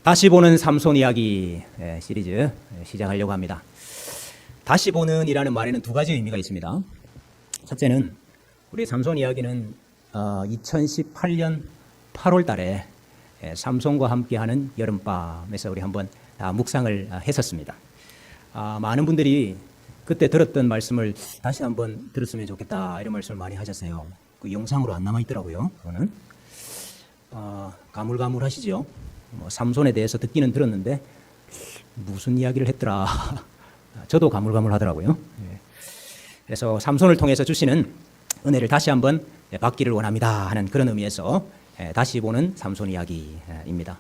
다시 보는 삼손 이야기 시리즈 시작하려고 합니다. 다시 보는 이라는 말에는 두 가지 의미가 있습니다. 첫째는 우리 삼손 이야기는 2018년 8월 달에 삼손과 함께하는 여름밤에서 우리 한번 묵상을 했었습니다. 많은 분들이 그때 들었던 말씀을 다시 한번 들었으면 좋겠다 이런 말씀을 많이 하셨어요. 그 영상으로 안 남아있더라고요. 그거는 가물가물하시죠. 삼손에 대해서 듣기는 들었는데 무슨 이야기를 했더라. 저도 가물가물하더라고요. 그래서 삼손을 통해서 주시는 은혜를 다시 한번 받기를 원합니다 하는 그런 의미에서 다시 보는 삼손 이야기입니다.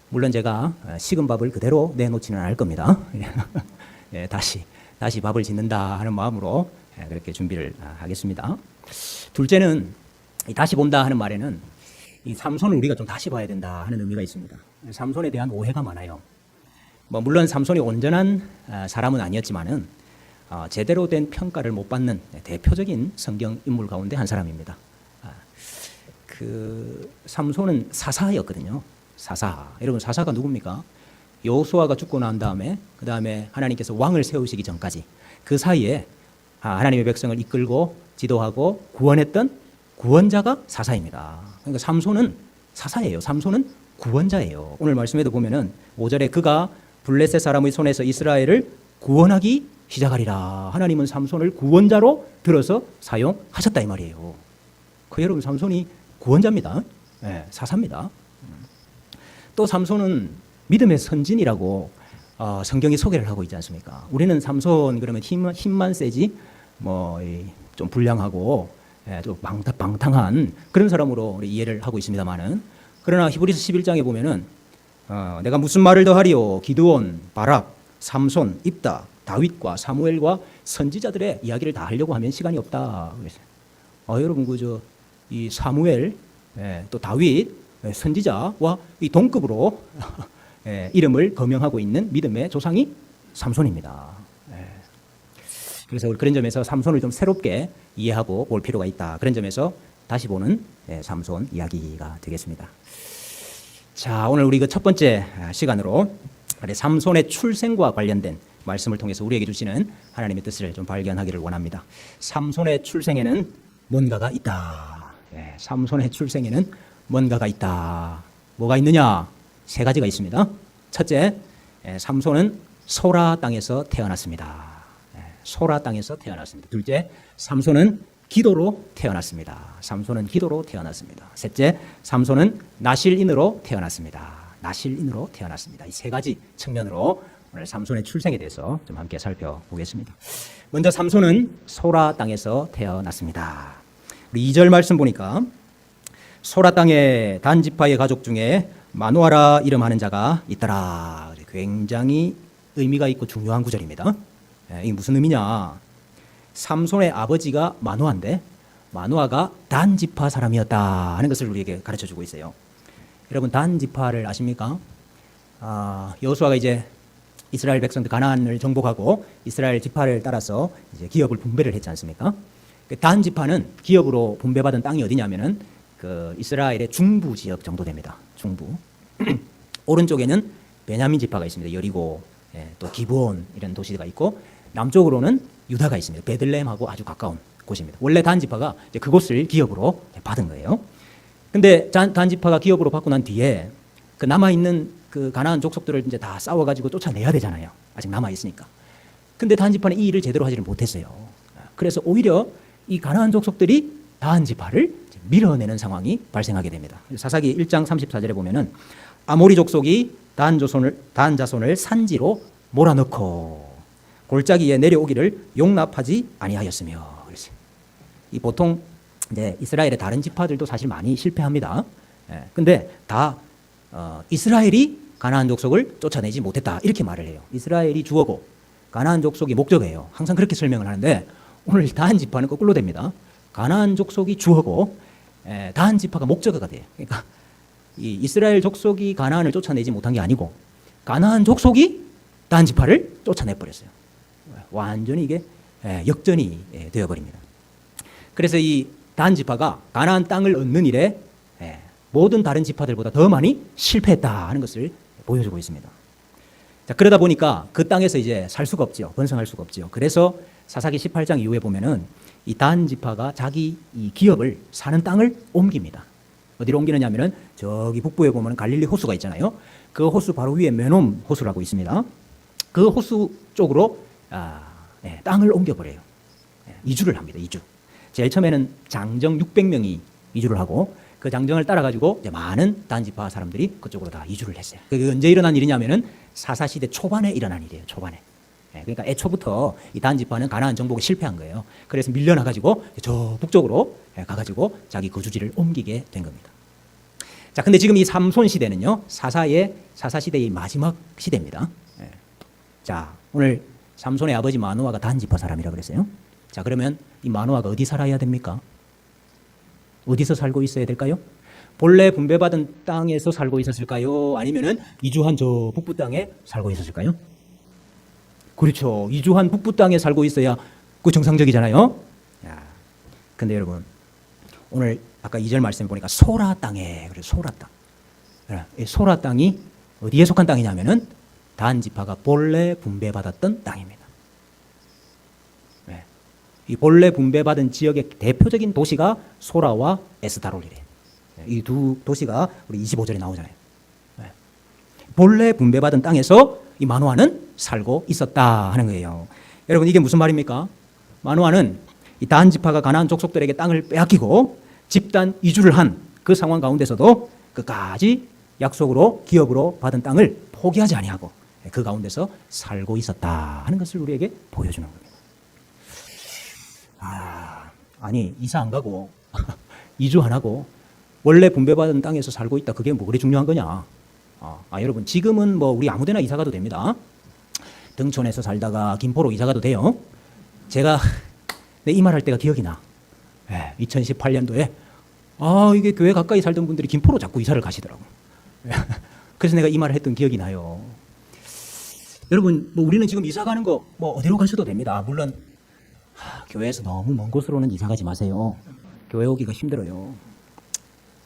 물론 제가 식은 밥을 그대로 내놓지는 않을 겁니다. 다시 밥을 짓는다 하는 마음으로 그렇게 준비를 하겠습니다. 둘째는 다시 본다 하는 말에는 이 삼손을 우리가 좀 다시 봐야 된다 하는 의미가 있습니다. 삼손에 대한 오해가 많아요. 물론 삼손이 온전한 사람은 아니었지만은 제대로 된 평가를 못 받는 대표적인 성경 인물 가운데 한 사람입니다. 그 삼손은 사사였거든요. 사사. 여러분 사사가 누굽니까? 여호수아가 죽고 난 다음에 그 다음에 하나님께서 왕을 세우시기 전까지 그 사이에 하나님의 백성을 이끌고 지도하고 구원했던 구원자가 사사입니다. 그러니까 삼손은 사사예요. 삼손은 구원자예요. 오늘 말씀에도 보면은 5절에 그가 블레셋 사람의 손에서 이스라엘을 구원하기 시작하리라. 하나님은 삼손을 구원자로 들어서 사용하셨다 이 말이에요. 그 여러분 삼손이 구원자입니다. 사사입니다. 또 삼손은 믿음의 선진이라고 성경이 소개를 하고 있지 않습니까? 우리는 삼손 그러면 힘만 세지 좀 불량하고 좀 방탕한 그런 사람으로 우리 이해를 하고 있습니다만은 그러나 히브리서 11장에 보면은 내가 무슨 말을 더하리요 기드온, 바락, 삼손, 입다, 다윗과 사무엘과 선지자들의 이야기를 다 하려고 하면 시간이 없다. 여러분 이 사무엘 또 다윗 선지자와 이 동급으로 이름을 거명하고 있는 믿음의 조상이 삼손입니다. 그래서 그런 점에서 삼손을 좀 새롭게 이해하고 볼 필요가 있다. 그런 점에서 다시 보는 삼손 이야기가 되겠습니다. 자, 오늘 우리 그 첫 번째 시간으로 삼손의 출생과 관련된 말씀을 통해서 우리에게 주시는 하나님의 뜻을 좀 발견하기를 원합니다. 삼손의 출생에는 뭔가가 있다. 삼손의 출생에는 뭔가가 있다. 뭐가 있느냐? 세 가지가 있습니다. 첫째, 삼손은 소라 땅에서 태어났습니다. 소라 땅에서 태어났습니다. 둘째, 삼손은 기도로 태어났습니다. 삼손은 기도로 태어났습니다. 셋째, 삼손은 나실인으로 태어났습니다. 나실인으로 태어났습니다. 이 세 가지 측면으로 오늘 삼손의 출생에 대해서 좀 함께 살펴보겠습니다. 먼저 삼손은 소라 땅에서 태어났습니다. 우리 2절 말씀 보니까 소라 땅에 단 지파의 가족 중에 마누아라 이름하는 자가 있더라. 굉장히 의미가 있고 중요한 구절입니다. 이게 무슨 의미냐? 삼손의 아버지가 마누아인데 마누아가 단 지파 사람이었다 하는 것을 우리에게 가르쳐주고 있어요. 여러분 단 지파를 아십니까? 여호수아가 이제 이스라엘 백성들 가나안을 정복하고 이스라엘 지파를 따라서 이제 기업을 분배를 했지 않습니까? 단 지파는 기업으로 분배받은 땅이 어디냐면은 그 이스라엘의 중부 지역 정도 됩니다. 중부. 오른쪽에는 베냐민 지파가 있습니다. 여리고, 또 기브온 이런 도시가 있고 남쪽으로는 유다가 있습니다. 베들레헴하고 아주 가까운 곳입니다. 원래 단 지파가 이제 그곳을 기업으로 받은 거예요. 근데 단 지파가 기업으로 받고 난 뒤에 그 남아 있는 그 가나안 족속들을 이제 다 싸워가지고 쫓아내야 되잖아요. 아직 남아 있으니까. 근데 단 지파는 이 일을 제대로 하지를 못했어요. 그래서 오히려 이 가나안 족속들이 단 지파를 밀어내는 상황이 발생하게 됩니다. 사사기 1장 34절에 보면은 아모리 족속이 단 자손을 산지로 몰아넣고 골짜기에 내려오기를 용납하지 아니하였으며. 이 보통 이제 이스라엘의 다른 지파들도 사실 많이 실패합니다. 근데 다 이스라엘이 가나안 족속을 쫓아내지 못했다 이렇게 말을 해요. 이스라엘이 주어고 가나안 족속이 목적이에요. 항상 그렇게 설명을 하는데 오늘 다한 지파는 거꾸로 됩니다. 가나안 족속이 주어고 다한 지파가 목적어가 돼요. 그러니까 이 이스라엘 족속이 가나안을 쫓아내지 못한 게 아니고 가나안 족속이 다한 지파를 쫓아내 버렸어요. 완전히 이게 역전이 되어버립니다. 그래서 이 단 지파가 가나안 땅을 얻는 일에 모든 다른 지파들보다 더 많이 실패했다 하는 것을 보여주고 있습니다. 자, 그러다 보니까 그 땅에서 이제 살 수가 없죠. 번성할 수가 없죠. 그래서 사사기 18장 이후에 보면은 이 단 지파가 자기 이 기업을 사는 땅을 옮깁니다. 어디로 옮기느냐면은 저기 북부에 보면 갈릴리 호수가 있잖아요. 그 호수 바로 위에 메놈 호수라고 있습니다. 그 호수 쪽으로 땅을 옮겨버려요. 이주를 합니다. 이주. 제일 처음에는 장정 600명이 이주를 하고 그 장정을 따라가지고 이제 많은 단지파 사람들이 그쪽으로 다 이주를 했어요. 그게 언제 일어난 일이냐면은 사사시대 초반에 일어난 일이에요. 초반에. 그러니까 애초부터 이 단지파는 가나안 정복에 실패한 거예요. 그래서 밀려나가지고 저 북쪽으로 가가지고 자기 거주지를 옮기게 된 겁니다. 자, 근데 지금 이 삼손 시대는요, 사사시대의 마지막 시대입니다. 자, 오늘 삼손의 아버지 마노아가 단지파 사람이라고 그랬어요. 자, 그러면 이 마노아가 어디 살아야 됩니까? 어디서 살고 있어야 될까요? 본래 분배받은 땅에서 살고 있었을까요? 아니면은 이주한 저 북부 땅에 살고 있었을까요? 그렇죠. 이주한 북부 땅에 살고 있어야 그 정상적이잖아요. 야, 근데 여러분, 오늘 아까 2절 말씀해 보니까 소라 땅에, 그래서 소라 땅. 이 소라 땅이 어디에 속한 땅이냐면은 단 지파가 본래 분배받았던 땅입니다. 이 본래 분배받은 지역의 대표적인 도시가 소라와 에스다롤이래요. 이 두 도시가 우리 25절에 나오잖아요. 본래 분배받은 땅에서 이 마노아는 살고 있었다 하는 거예요. 여러분, 이게 무슨 말입니까? 마노아는 이 단 지파가 가나안 족속들에게 땅을 빼앗기고 집단 이주를 한 그 상황 가운데서도 끝까지 약속으로 기업으로 받은 땅을 포기하지 아니하고 그 가운데서 살고 있었다 하는 것을 우리에게 보여주는 겁니다. 아니 이사 안 가고 이주 안 하고 원래 분배받은 땅에서 살고 있다. 그게 뭐 그리 중요한 거냐? 여러분, 지금은 뭐 우리 아무데나 이사 가도 됩니다. 등촌에서 살다가 김포로 이사 가도 돼요. 제가 이 말 할 때가 기억이 나. 2018년도에 이게 교회 가까이 살던 분들이 김포로 자꾸 이사를 가시더라고. 그래서 내가 이 말을 했던 기억이 나요. 여러분, 뭐 우리는 지금 이사 가는 거 뭐 어디로 가셔도 됩니다. 물론 교회에서 너무 먼 곳으로는 이사 가지 마세요. 교회 오기가 힘들어요.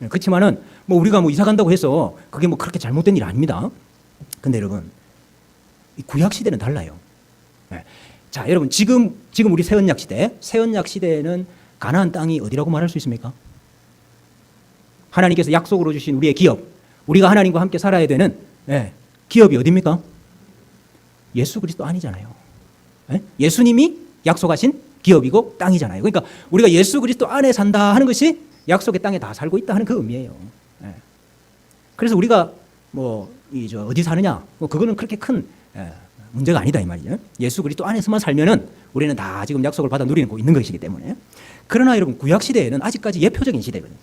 그렇지만은 뭐 우리가 뭐 이사 간다고 해서 그게 뭐 그렇게 잘못된 일 아닙니다. 근데 여러분, 이 구약 시대는 달라요. 자, 여러분, 지금 우리 새 언약 시대에는 가나안 땅이 어디라고 말할 수 있습니까? 하나님께서 약속으로 주신 우리의 기업, 우리가 하나님과 함께 살아야 되는 기업이 어디입니까? 예수 그리스도 아니잖아요. 예수님이 약속하신 기업이고 땅이잖아요. 그러니까 우리가 예수 그리스도 안에 산다 하는 것이 약속의 땅에 다 살고 있다 하는 그 의미예요. 그래서 우리가 뭐 어디 사느냐, 뭐 그거는 그렇게 큰 문제가 아니다 이 말이죠. 예수 그리스도 안에서만 살면은 우리는 다 지금 약속을 받아 누리고 있는 것이기 때문에. 그러나 여러분, 구약 시대에는 아직까지 예표적인 시대거든요.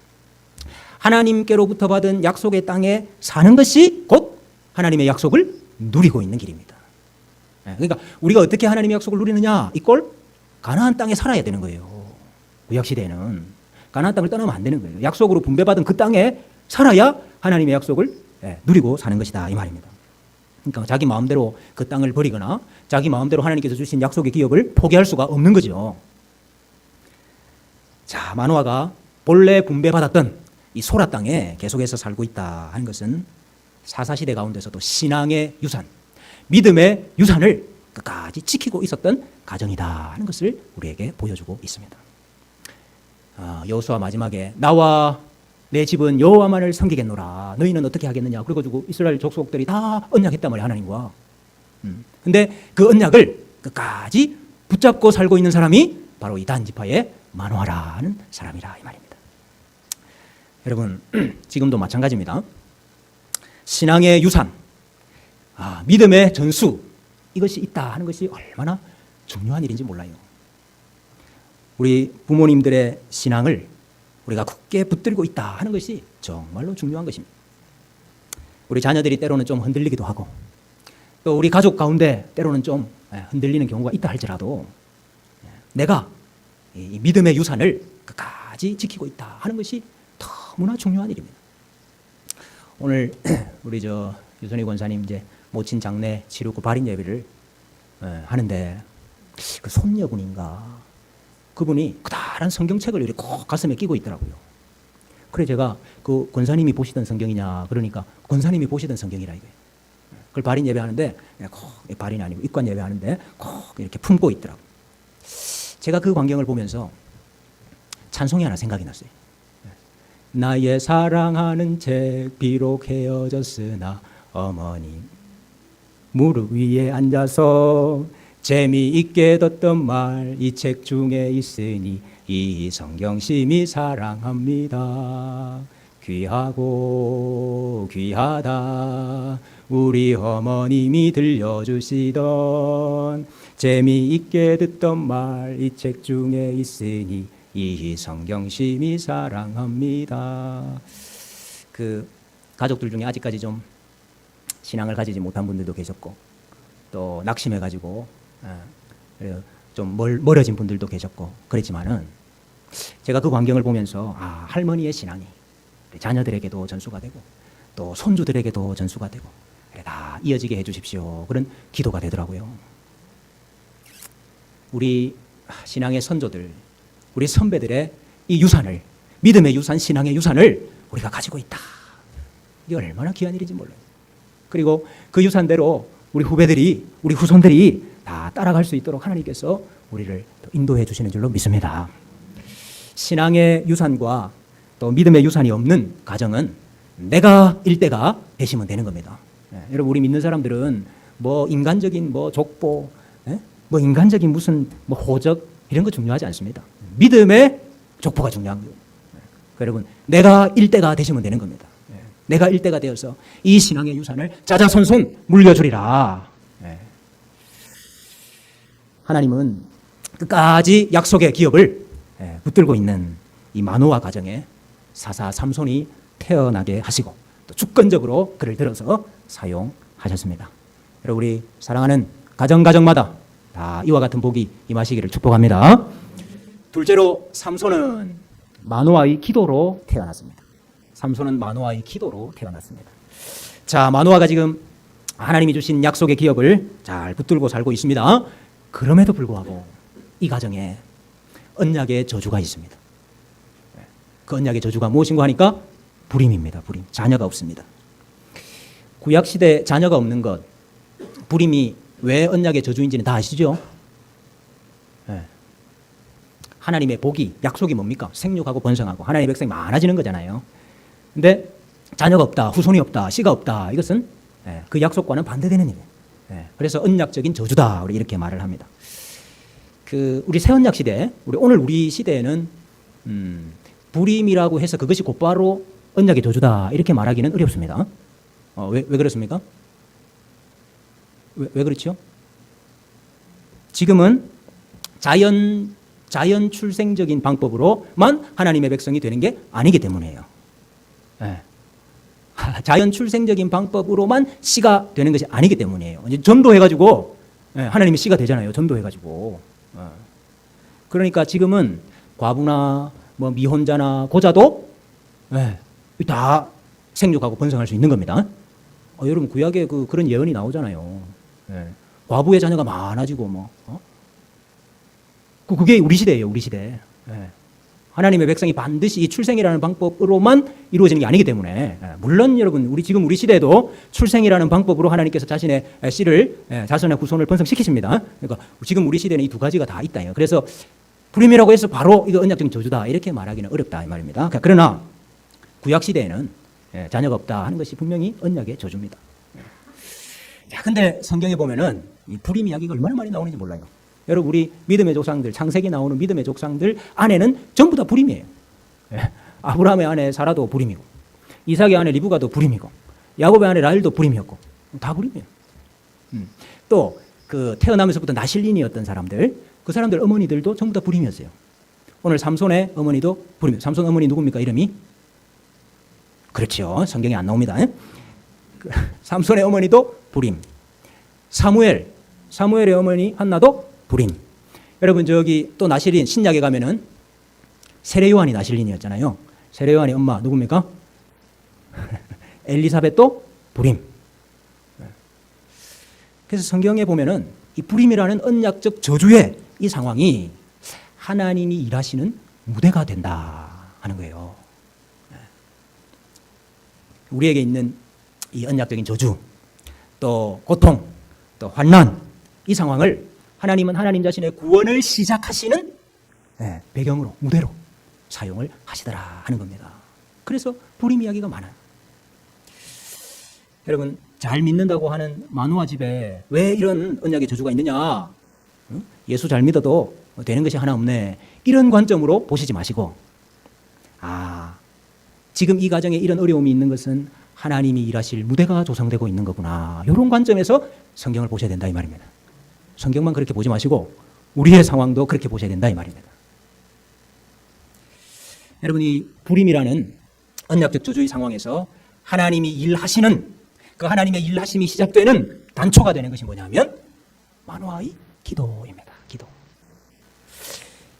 하나님께로부터 받은 약속의 땅에 사는 것이 곧 하나님의 약속을 누리고 있는 길입니다. 그러니까 우리가 어떻게 하나님의 약속을 누리느냐, 이걸 가나안 땅에 살아야 되는 거예요. 구약 시대에는 가나안 땅을 떠나면 안 되는 거예요. 약속으로 분배받은 그 땅에 살아야 하나님의 약속을 누리고 사는 것이다 이 말입니다. 그러니까 자기 마음대로 그 땅을 버리거나 자기 마음대로 하나님께서 주신 약속의 기업을 포기할 수가 없는 거죠. 자, 마노아가 본래 분배받았던 이 소라 땅에 계속해서 살고 있다 하는 것은 사사시대 가운데서도 신앙의 유산, 믿음의 유산을 끝까지 지키고 있었던 가정이다 하는 것을 우리에게 보여주고 있습니다. 여호수아 마지막에 나와 내 집은 여호와만을 섬기겠노라. 너희는 어떻게 하겠느냐. 그래가지고 이스라엘 족속들이 다 언약했단 말이야, 하나님과. 근데 그 언약을 끝까지 붙잡고 살고 있는 사람이 바로 이 단 지파의 마노아라는 사람이라 이 말입니다. 여러분, 지금도 마찬가지입니다. 신앙의 유산, 믿음의 전수, 이것이 있다 하는 것이 얼마나 중요한 일인지 몰라요. 우리 부모님들의 신앙을 우리가 굳게 붙들고 있다 하는 것이 정말로 중요한 것입니다. 우리 자녀들이 때로는 좀 흔들리기도 하고 또 우리 가족 가운데 때로는 좀 흔들리는 경우가 있다 할지라도 내가 이 믿음의 유산을 끝까지 지키고 있다 하는 것이 너무나 중요한 일입니다. 오늘 우리 유선희 권사님 이제 모친 장례 치르고 발인 예배를 하는데 그 손녀분인가 그분이 커다란 성경책을 이렇게 꼭 가슴에 끼고 있더라고요. 그래 제가 그 권사님이 보시던 성경이냐 그러니까 권사님이 보시던 성경이라 이거예요. 그걸 발인 예배하는데 꼭 발인이 아니고 입관 예배하는데 꼭 이렇게 품고 있더라고. 제가 그 광경을 보면서 찬송이 하나 생각이 났어요. 나의 사랑하는 책 비록 헤어졌으나 어머니 무릎 위에 앉아서 재미있게 듣던 말 이 책 중에 있으니 이 성경심이 사랑합니다. 귀하고 귀하다 우리 어머님이 들려주시던 재미있게 듣던 말 이 책 중에 있으니 이 성경심이 사랑합니다. 그 가족들 중에 아직까지 좀 신앙을 가지지 못한 분들도 계셨고 또 낙심해가지고 좀 멀어진 분들도 계셨고 그랬지만은 제가 그 광경을 보면서 할머니의 신앙이 자녀들에게도 전수가 되고 또 손주들에게도 전수가 되고 다 이어지게 해주십시오. 그런 기도가 되더라고요. 우리 신앙의 선조들, 우리 선배들의 이 유산을, 믿음의 유산, 신앙의 유산을 우리가 가지고 있다. 이게 얼마나 귀한 일인지 몰라요. 그리고 그 유산대로 우리 후배들이, 우리 후손들이 다 따라갈 수 있도록 하나님께서 우리를 인도해 주시는 줄로 믿습니다. 신앙의 유산과 또 믿음의 유산이 없는 가정은 내가 일대가 되시면 되는 겁니다. 여러분, 우리 믿는 사람들은 뭐 인간적인 뭐 족보, 뭐 인간적인 무슨 뭐 호적 이런 거 중요하지 않습니다. 믿음의 족보가 중요한 거예요. 여러분, 내가 일대가 되시면 되는 겁니다. 내가 일대가 되어서 이 신앙의 유산을 자자손손 물려주리라. 하나님은 끝까지 약속의 기업을 붙들고 있는 이 마노아 가정에 사사 삼손이 태어나게 하시고 또 주권적으로 그를 들어서 사용하셨습니다. 여러분, 우리 사랑하는 가정마다 다 이와 같은 복이 임하시기를 축복합니다. 둘째로 삼손은 마노아의 기도로 태어났습니다. 삼손은 마노아의 기도로 태어났습니다. 자, 마노아가 지금 하나님이 주신 약속의 기업을 잘 붙들고 살고 있습니다. 그럼에도 불구하고 이 가정에 언약의 저주가 있습니다. 그 언약의 저주가 무엇인가 하니까 불임입니다. 불임. 자녀가 없습니다. 구약시대 자녀가 없는 것, 불임이 왜 언약의 저주인지는 다 아시죠? 하나님의 복이, 약속이 뭡니까? 생육하고 번성하고 하나님의 백성이 많아지는 거잖아요. 근데 자녀가 없다, 후손이 없다, 씨가 없다, 이것은 그 약속과는 반대되는 일이에요. 그래서 언약적인 저주다, 우리 이렇게 말을 합니다. 우리 새언약 시대, 오늘 우리 시대에는 불임이라고 해서 그것이 곧바로 언약의 저주다 이렇게 말하기는 어렵습니다. 왜 그렇습니까? 왜 그렇죠? 지금은 자연 출생적인 방법으로만 하나님의 백성이 되는 게 아니기 때문이에요. 자연 출생적인 방법으로만 씨가 되는 것이 아니기 때문이에요. 이제 전도해가지고 하나님이 씨가 되잖아요. 전도해가지고. 그러니까 지금은 과부나 뭐 미혼자나 고자도 다 생육하고 번성할 수 있는 겁니다. 여러분, 구약에 그런 예언이 나오잖아요. 과부의 자녀가 많아지고 뭐. 그게 우리 시대예요. 우리 시대. 하나님의 백성이 반드시 이 출생이라는 방법으로만 이루어지는 게 아니기 때문에, 물론 여러분, 지금 우리 시대에도 출생이라는 방법으로 하나님께서 자신의 씨를, 자손의 후손을 번성시키십니다. 그러니까 지금 우리 시대는 이 두 가지가 다 있다. 그래서 불임이라고 해서 바로 이거 언약적인 저주다 이렇게 말하기는 어렵다 이 말입니다. 그러나 구약 시대에는 자녀가 없다 하는 것이 분명히 언약의 저주입니다. 자, 근데 성경에 보면은 이 불임 이야기가 얼마나 많이 나오는지 몰라요. 여러분, 우리 믿음의 조상들, 창세기 나오는 믿음의 조상들 안에는 전부 다 불임이에요. 아브라함의 아내 사라도 불임이고, 이삭의 아내 리브가도 불임이고, 야곱의 아내 라헬도 불임이었고, 다 불임이에요. 또 태어나면서부터 나실린이었던 사람들, 그 사람들 어머니들도 전부 다 불임이었어요. 오늘 삼손의 어머니도 불임. 삼손 어머니 누굽니까? 이름이? 그렇죠. 성경에 안 나옵니다. 삼손의 어머니도 불임. 사무엘의 어머니 한나도 불임. 여러분, 저기 또 나실린, 신약에 가면은 세례요한이 나실린이었잖아요. 세례요한이 엄마 누굽니까? 엘리사벳도 불임. 그래서 성경에 보면은 이 불임이라는 언약적 저주의 이 상황이 하나님이 일하시는 무대가 된다 하는 거예요. 우리에게 있는 이 언약적인 저주, 또 고통, 또 환난, 이 상황을 하나님은 하나님 자신의 구원을 시작하시는 배경으로, 무대로 사용을 하시더라 하는 겁니다. 그래서 불임 이야기가 많아요. 여러분, 잘 믿는다고 하는 마누아 집에 왜 이런 언약의 저주가 있느냐? 예수 잘 믿어도 되는 것이 하나 없네. 이런 관점으로 보시지 마시고, 지금 이 가정에 이런 어려움이 있는 것은 하나님이 일하실 무대가 조성되고 있는 거구나. 이런 관점에서 성경을 보셔야 된다 이 말입니다. 성경만 그렇게 보지 마시고 우리의 상황도 그렇게 보셔야 된다 이 말입니다. 여러분이 불임이라는 언약적 저주의 상황에서 하나님이 일하시는, 그 하나님의 일하심이 시작되는 단초가 되는 것이 뭐냐면 마누아의 기도입니다. 기도.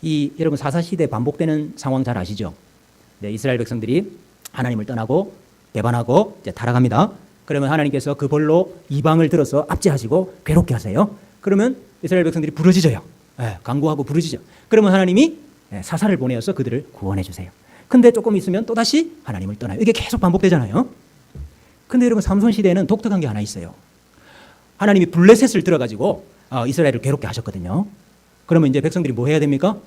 이 여러분 사사시대 반복되는 상황 잘 아시죠? 네, 이스라엘 백성들이 하나님을 떠나고 배반하고 이제 타락합니다. 그러면 하나님께서 그 벌로 이방을 들어서 압제하시고 괴롭게 하세요. 그러면 이스라엘 백성들이 부르짖어요. 간구하고 부르짖어. 그러면 하나님이 사사를 보내어서 그들을 구원해 주세요. 근데 조금 있으면 또다시 하나님을 떠나요. 이게 계속 반복되잖아요. 근데 여러분 삼손 시대에는 독특한 게 하나 있어요. 하나님이 블레셋을 들어가지고 이스라엘을 괴롭게 하셨거든요. 그러면 이제 백성들이 뭐 해야 됩니까?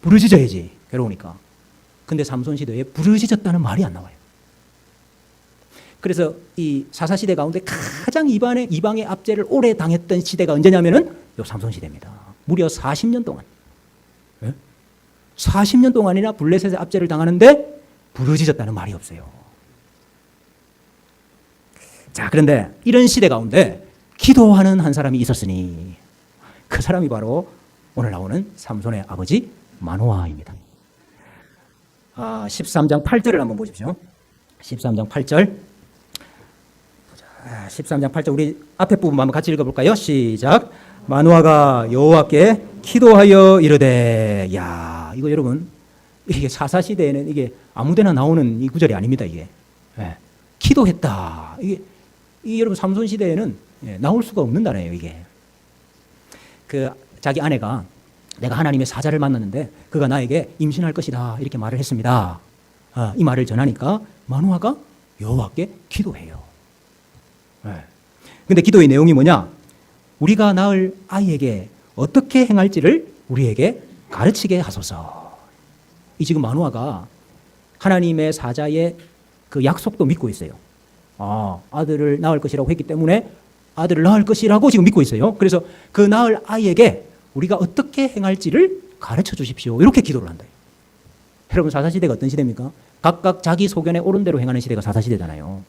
부르짖어야지, 괴로우니까. 근데 삼손 시대에 부르짖었다는 말이 안 나와요. 그래서 이 사사시대 가운데 가장 이방의 압제를 오래 당했던 시대가 언제냐면은 요 삼손 시대입니다. 무려 40년 동안. 40년 동안이나 블레셋의 압제를 당하는데 부르짖었다는 말이 없어요. 자, 그런데 이런 시대 가운데 기도하는 한 사람이 있었으니 그 사람이 바로 오늘 나오는 삼손의 아버지 마노아입니다. 13장 8절을 한번 보십시오. 13장 8절. 13장 8절 우리 앞에 부분 한번 같이 읽어볼까요? 시작. 마노아가 여호와께 기도하여 이르되. 야, 이거 여러분, 이게 사사시대에는 이게 아무데나 나오는 이 구절이 아닙니다. 이게 기도했다. 이게 여러분 삼손 시대에는 나올 수가 없는 단어예요. 이게 그 자기 아내가 내가 하나님의 사자를 만났는데 그가 나에게 임신할 것이다 이렇게 말을 했습니다. 이 말을 전하니까 마노아가 여호와께 기도해요. 근데 기도의 내용이 뭐냐? 우리가 낳을 아이에게 어떻게 행할지를 우리에게 가르치게 하소서. 이 지금 마노아가 하나님의 사자의 그 약속도 믿고 있어요. 아들을 낳을 것이라고 했기 때문에 아들을 낳을 것이라고 지금 믿고 있어요. 그래서 그 낳을 아이에게 우리가 어떻게 행할지를 가르쳐 주십시오. 이렇게 기도를 한다. 여러분 사사시대가 어떤 시대입니까? 각각 자기 소견에 옳은 대로 행하는 시대가 사사시대잖아요.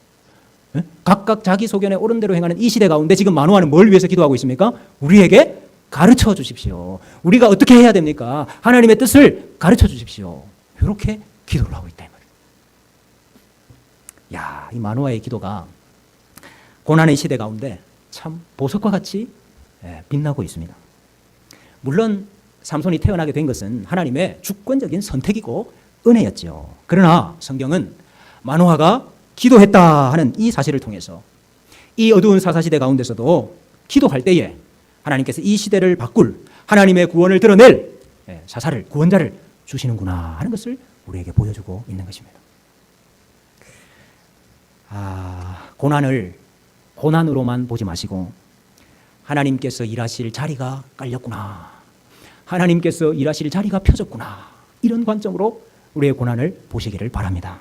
각각 자기 소견에 옳은 대로 행하는 이 시대 가운데 지금 마노아는 뭘 위해서 기도하고 있습니까? 우리에게 가르쳐 주십시오. 우리가 어떻게 해야 됩니까? 하나님의 뜻을 가르쳐 주십시오. 이렇게 기도를 하고 있다. 야, 이 마노아의 기도가 고난의 시대 가운데 참 보석과 같이 빛나고 있습니다. 물론 삼손이 태어나게 된 것은 하나님의 주권적인 선택이고 은혜였죠. 그러나 성경은 마노아가 기도했다 하는 이 사실을 통해서 이 어두운 사사시대 가운데서도 기도할 때에 하나님께서 이 시대를 바꿀 하나님의 구원을 드러낼 사사를, 구원자를 주시는구나 하는 것을 우리에게 보여주고 있는 것입니다. 고난을 고난으로만 보지 마시고 하나님께서 일하실 자리가 깔렸구나, 하나님께서 일하실 자리가 펴졌구나, 이런 관점으로 우리의 고난을 보시기를 바랍니다.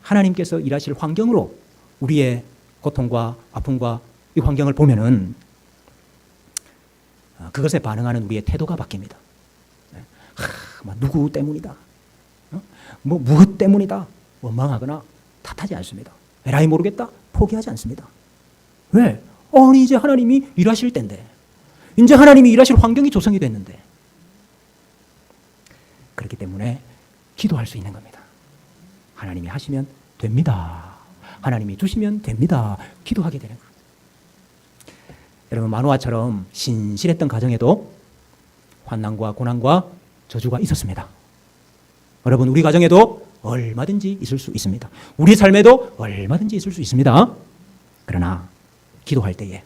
하나님께서 일하실 환경으로 우리의 고통과 아픔과 이 환경을 보면은 그것에 반응하는 우리의 태도가 바뀝니다. 누구 때문이다, 무엇 때문이다 원망하거나 탓하지 않습니다. 에라이 모르겠다 포기하지 않습니다. 왜? 아니 이제 하나님이 일하실 때인데, 이제 하나님이 일하실 환경이 조성이 됐는데. 그렇기 때문에 기도할 수 있는 겁니다. 하나님이 하시면 됩니다. 하나님이 주시면 됩니다. 기도하게 되는 거예요. 여러분 마노아처럼 신실했던 가정에도 환난과 고난과 저주가 있었습니다. 여러분 우리 가정에도 얼마든지 있을 수 있습니다. 우리 삶에도 얼마든지 있을 수 있습니다. 그러나 기도할 때에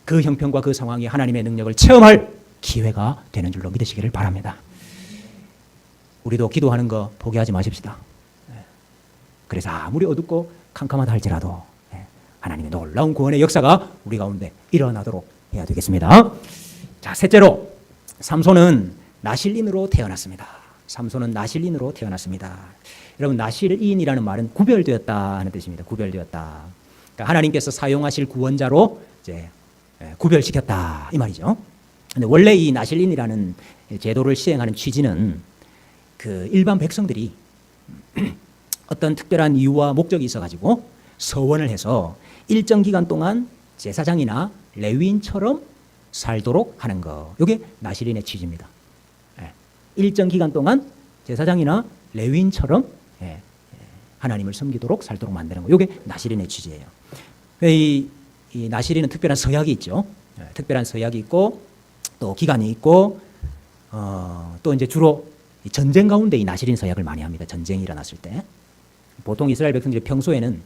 그 형편과 그 상황이 하나님의 능력을 체험할 기회가 되는 줄로 믿으시기를 바랍니다. 우리도 기도하는 거 포기하지 마십시다. 그래서 아무리 어둡고 캄캄하다 할지라도 하나님의 놀라운 구원의 역사가 우리 가운데 일어나도록 해야 되겠습니다. 자, 셋째로 삼손은 나실인으로 태어났습니다. 삼손은 나실인으로 태어났습니다. 여러분, 나실인이라는 말은 구별되었다 하는 뜻입니다. 구별되었다. 그러니까 하나님께서 사용하실 구원자로 이제 구별시켰다 이 말이죠. 근데 원래 이 나실인이라는 제도를 시행하는 취지는 그 일반 백성들이 어떤 특별한 이유와 목적이 있어가지고 서원을 해서 일정 기간 동안 제사장이나 레위인처럼 살도록 하는 거. 이게 나실인의 취지입니다. 일정 기간 동안 제사장이나 레위인처럼 하나님을 섬기도록 살도록 만드는 거. 이게 나실인의 취지예요. 이 나실인은 특별한 서약이 있죠. 특별한 서약이 있고 또 기간이 있고 또 이제 주로 전쟁 가운데 이 나실인 서약을 많이 합니다. 전쟁이 일어났을 때 보통 이스라엘 백성들이 평소에는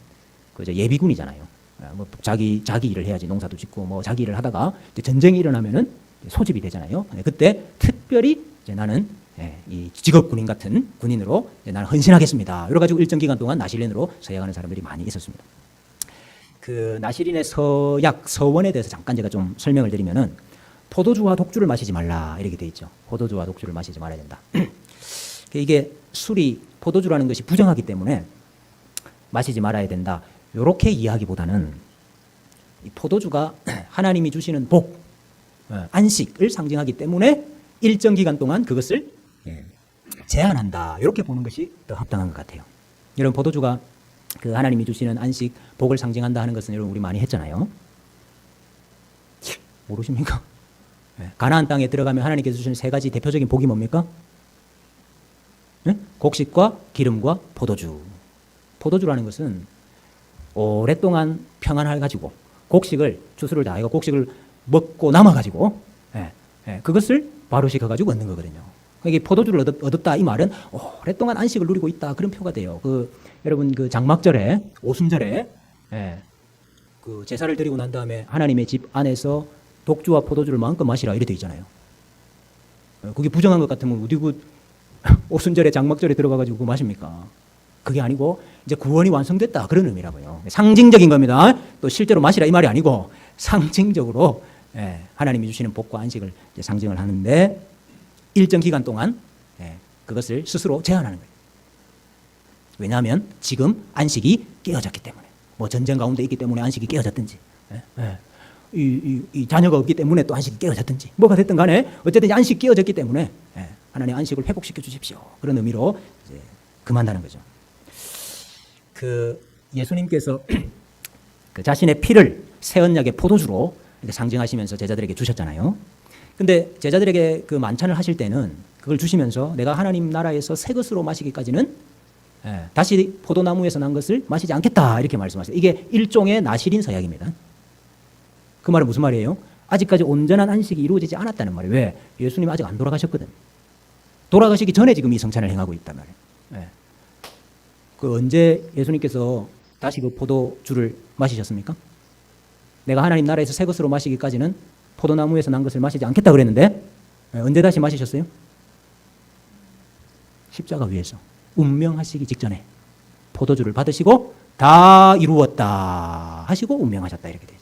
그 예비군이잖아요. 뭐 자기 일을 해야지, 농사도 짓고 뭐 자기 일을 하다가 이제 전쟁이 일어나면은 소집이 되잖아요. 그때 특별히 이제 나는 이 직업 군인 같은 군인으로 나는 헌신하겠습니다. 이래 가지고 일정 기간 동안 나실인으로 서약하는 사람들이 많이 있었습니다. 그 나실인의 서약 서원에 대해서 잠깐 제가 좀 설명을 드리면은 포도주와 독주를 마시지 말라 이렇게 돼 있죠. 포도주와 독주를 마시지 말아야 된다. 이게 술이 포도주라는 것이 부정하기 때문에 마시지 말아야 된다. 이렇게 이야기보다는 이 포도주가 하나님이 주시는 복, 안식을 상징하기 때문에 일정 기간 동안 그것을 제한한다. 이렇게 보는 것이 더 합당한 것 같아요. 여러분, 포도주가 그 하나님이 주시는 안식, 복을 상징한다 하는 것은 여러분 우리 많이 했잖아요. 모르십니까? 가나안 땅에 들어가면 하나님께서 주시는 세 가지 대표적인 복이 뭡니까? 곡식과 기름과 포도주. 포도주라는 것은 오랫동안 평안을 가지고 곡식을 주스를 다해서 곡식을 먹고 남아가지고 그것을 바로시켜가지고 얻는 거거든요. 이게 포도주를 얻었다 이 말은 오랫동안 안식을 누리고 있다 그런 표가 돼요. 여러분 그 장막절에 오순절에 그 제사를 드리고 난 다음에 하나님의 집 안에서 독주와 포도주를 마음껏 마시라 이래 돼 있잖아요. 그게 부정한 것 같으면 어디 오순절에 장막절에 들어가가지고 그거 마십니까? 그게 아니고 이제 구원이 완성됐다 그런 의미라고요. 상징적인 겁니다. 또 실제로 마시라 이 말이 아니고 상징적으로 하나님이 주시는 복과 안식을 이제 상징을 하는데 일정 기간 동안 그것을 스스로 제한하는 거예요. 왜냐하면 지금 안식이 깨어졌기 때문에, 뭐 전쟁 가운데 있기 때문에 안식이 깨어졌든지, 이 자녀가 없기 때문에 또 안식이 깨어졌든지, 뭐가 됐든 간에 어쨌든 안식이 깨어졌기 때문에 하나님 안식을 회복시켜 주십시오. 그런 의미로 이제 금한다는 거죠. 그 예수님께서 그 자신의 피를 새 언약의 포도주로 상징하시면서 제자들에게 주셨잖아요. 근데 제자들에게 그 만찬을 하실 때는 그걸 주시면서 내가 하나님 나라에서 새 것으로 마시기까지는 다시 포도나무에서 난 것을 마시지 않겠다 이렇게 말씀하세요. 이게 일종의 나실인 서약입니다. 그 말은 무슨 말이에요? 아직까지 온전한 안식이 이루어지지 않았다는 말이에요. 왜? 예수님 아직 안 돌아가셨거든. 돌아가시기 전에 지금 이 성찬을 행하고 있단 말이에요. 그 언제 예수님께서 다시 그 포도주를 마시셨습니까? 내가 하나님 나라에서 새 것으로 마시기까지는 포도나무에서 난 것을 마시지 않겠다 그랬는데 언제 다시 마시셨어요? 십자가 위에서 운명하시기 직전에 포도주를 받으시고 다 이루었다 하시고 운명하셨다 이렇게 되죠.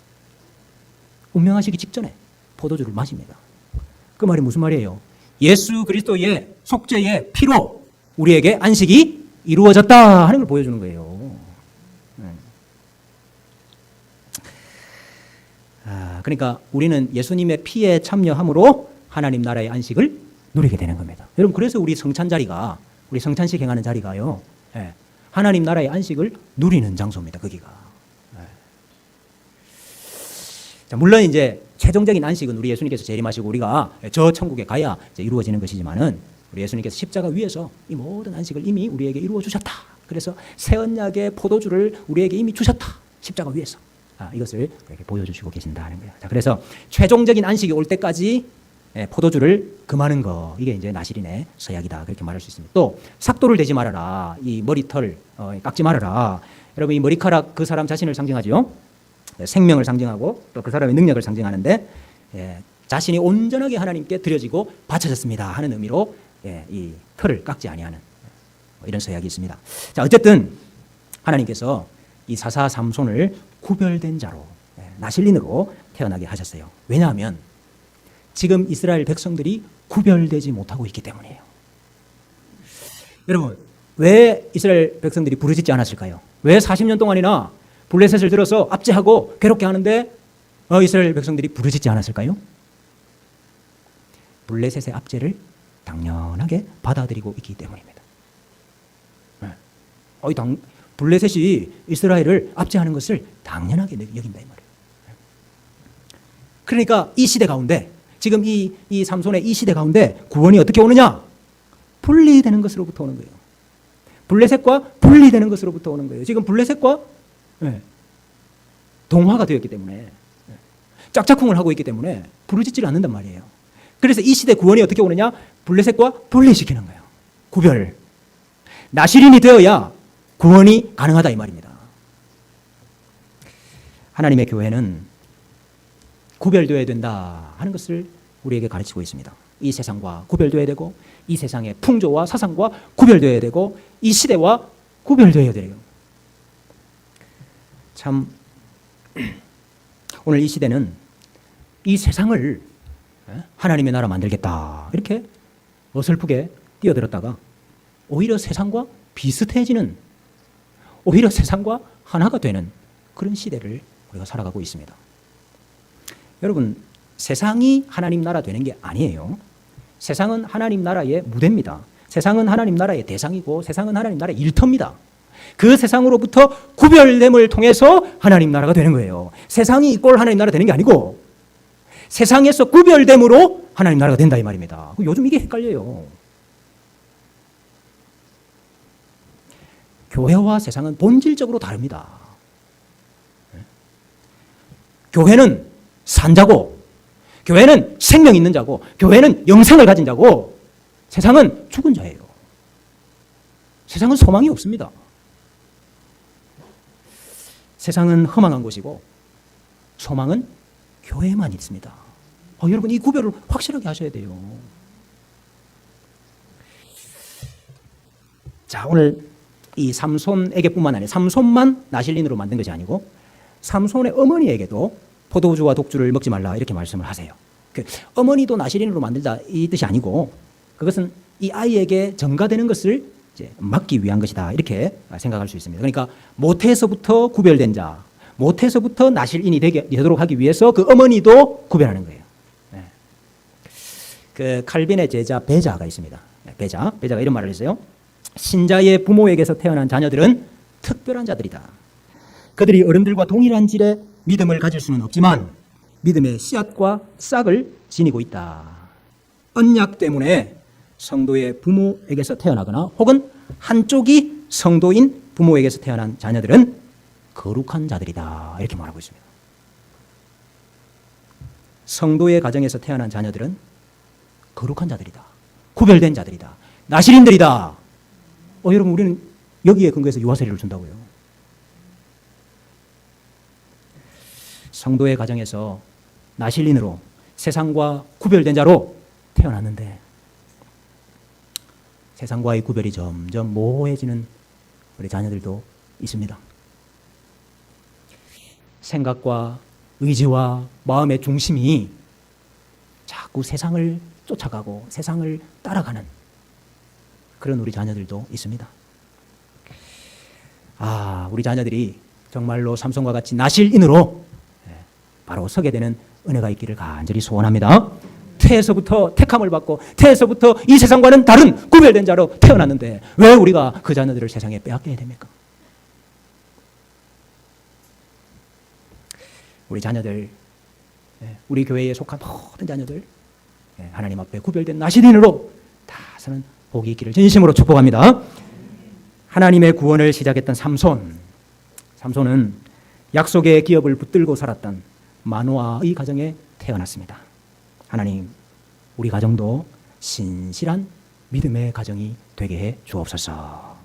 운명하시기 직전에 포도주를 마십니다. 그 말이 무슨 말이에요? 예수 그리스도의 속죄의 피로 우리에게 안식이 이루어졌다 하는 걸 보여주는 거예요. 그러니까 우리는 예수님의 피에 참여함으로 하나님 나라의 안식을 누리게 되는 겁니다. 여러분, 그래서 우리 성찬 자리가, 우리 성찬식 행하는 자리가요, 하나님 나라의 안식을 누리는 장소입니다. 거기가. 자, 물론 이제 최종적인 안식은 우리 예수님께서 재림하시고 우리가 저 천국에 가야 이제 이루어지는 것이지만은 우리 예수님께서 십자가 위에서 이 모든 안식을 이미 우리에게 이루어 주셨다. 그래서 새 언약의 포도주를 우리에게 이미 주셨다. 십자가 위에서. 이것을 이렇게 보여주시고 계신다 하는 거예요. 자, 그래서 최종적인 안식이 올 때까지 포도주를 금하는 거, 이게 이제 나실인의 서약이다 그렇게 말할 수 있습니다. 또 삭도를 대지 말아라. 이 머리털 깎지 말아라. 여러분, 이 머리카락 그 사람 자신을 상징하죠. 생명을 상징하고 또 그 사람의 능력을 상징하는데 자신이 온전하게 하나님께 드려지고 바쳐졌습니다 하는 의미로 이 털을 깎지 아니하는 이런 서약이 있습니다. 자, 어쨌든 하나님께서 이 사사 삼손을 구별된 자로 나실린으로 태어나게 하셨어요. 왜냐하면 지금 이스라엘 백성들이 구별되지 못하고 있기 때문이에요. 여러분, 왜 이스라엘 백성들이 부르짖지 않았을까요? 왜 40년 동안이나 블레셋을 들어서 압제하고 괴롭게 하는데 이스라엘 백성들이 부르짖지 않았을까요? 블레셋의 압제를 당연하게 받아들이고 있기 때문입니다. 블레셋이 이스라엘을 압제하는 것을 당연하게 여긴다 이 말이에요. 그러니까 이 시대 가운데 지금 이 삼손의 이 시대 가운데 구원이 어떻게 오느냐? 분리되는 것으로부터 오는 거예요. 블레셋과 분리되는 것으로부터 오는 거예요. 지금 블레셋과 동화가 되었기 때문에 짝짝꿍을 하고 있기 때문에 부르짖지를 않는단 말이에요. 그래서 이 시대 구원이 어떻게 오느냐? 블레셋과 분리시키는 거예요. 구별. 나실인이 되어야 구원이 가능하다 이 말입니다. 하나님의 교회는 구별되어야 된다 하는 것을 우리에게 가르치고 있습니다. 이 세상과 구별되어야 되고 이 세상의 풍조와 사상과 구별되어야 되고 이 시대와 구별되어야 돼요. 참 오늘 이 시대는 이 세상을 하나님의 나라 만들겠다 이렇게 어설프게 뛰어들었다가 오히려 세상과 비슷해지는, 오히려 세상과 하나가 되는 그런 시대를 우리가 살아가고 있습니다. 여러분, 세상이 하나님 나라 되는 게 아니에요. 세상은 하나님 나라의 무대입니다. 세상은 하나님 나라의 대상이고 세상은 하나님 나라의 일터입니다. 그 세상으로부터 구별됨을 통해서 하나님 나라가 되는 거예요. 세상이 이꼴 하나님 나라 되는 게 아니고 세상에서 구별됨으로 하나님 나라가 된다 이 말입니다. 요즘 이게 헷갈려요. 교회와 세상은 본질적으로 다릅니다. 교회는 산 자고, 교회는 생명 있는 자고, 교회는 영생을 가진 자고, 세상은 죽은 자예요. 세상은 소망이 없습니다. 세상은 허망한 곳이고 소망은 교회에만 있습니다. 여러분, 이 구별을 확실하게 하셔야 돼요. 자, 오늘 이 삼손에게뿐만 아니라 삼손만 나실린으로 만든 것이 아니고 삼손의 어머니에게도 포도주와 독주를 먹지 말라 이렇게 말씀을 하세요. 어머니도 나실린으로 만들다 이 뜻이 아니고 그것은 이 아이에게 전가되는 것을 이제 막기 위한 것이다 이렇게 생각할 수 있습니다. 그러니까 모태에서부터 구별된 자, 모태에서부터 나실인이 되도록 하기 위해서 그 어머니도 구별하는 거예요. 그 칼빈의 제자 베자가 있습니다. 베자가 이런 말을 했어요. 신자의 부모에게서 태어난 자녀들은 특별한 자들이다. 그들이 어른들과 동일한 질의 믿음을 가질 수는 없지만 믿음의 씨앗과 싹을 지니고 있다. 언약 때문에 성도의 부모에게서 태어나거나 혹은 한쪽이 성도인 부모에게서 태어난 자녀들은 거룩한 자들이다 이렇게 말하고 있습니다. 성도의 가정에서 태어난 자녀들은 거룩한 자들이다. 구별된 자들이다. 나실인들이다. 여러분, 우리는 여기에 근거해서 유아세례를 준다고요. 성도의 가정에서 나실인으로 세상과 구별된 자로 태어났는데 세상과의 구별이 점점 모호해지는 우리 자녀들도 있습니다. 생각과 의지와 마음의 중심이 자꾸 세상을 쫓아가고 세상을 따라가는 그런 우리 자녀들도 있습니다. 우리 자녀들이 정말로 삼손과 같이 나실인으로 바로 서게 되는 은혜가 있기를 간절히 소원합니다. 태에서부터 택함을 받고 태에서부터 이 세상과는 다른 구별된 자로 태어났는데 왜 우리가 그 자녀들을 세상에 빼앗겨야 됩니까? 우리 자녀들, 우리 교회에 속한 모든 자녀들 하나님 앞에 구별된 나실인으로 다 사는 복이 있기를 진심으로 축복합니다. 하나님의 구원을 시작했던 삼손은 약속의 기업을 붙들고 살았던 마노아의 가정에 태어났습니다. 하나님, 우리 가정도 신실한 믿음의 가정이 되게 해 주옵소서.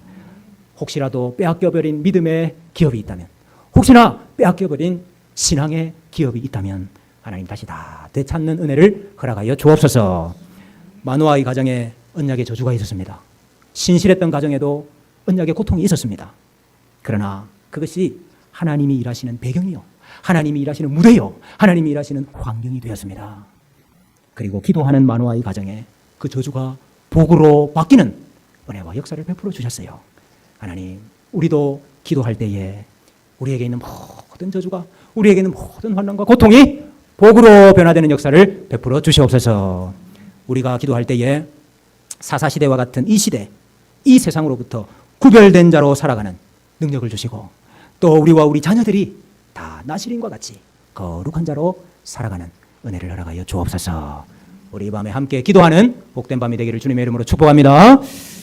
혹시라도 빼앗겨버린 믿음의 기업이 있다면, 혹시나 빼앗겨버린 신앙의 기업이 있다면 하나님 다시 다 되찾는 은혜를 허락하여 주옵소서. 마노아의 가정에 언약의 저주가 있었습니다. 신실했던 가정에도 언약의 고통이 있었습니다. 그러나 그것이 하나님이 일하시는 배경이요, 하나님이 일하시는 무대요, 하나님이 일하시는 환경이 되었습니다. 그리고 기도하는 마노아의 가정에 그 저주가 복으로 바뀌는 은혜와 역사를 베풀어 주셨어요. 하나님, 우리도 기도할 때에 우리에게 있는 모든 저주가, 우리에게 있는 모든 환난과 고통이 복으로 변화되는 역사를 베풀어 주시옵소서. 우리가 기도할 때에 사사시대와 같은 이 시대, 이 세상으로부터 구별된 자로 살아가는 능력을 주시고, 또 우리와 우리 자녀들이 다 나시린과 같이 거룩한 자로 살아가는 은혜를 허락하여 주옵소서. 우리 이 밤에 함께 기도하는 복된 밤이 되기를 주님의 이름으로 축복합니다.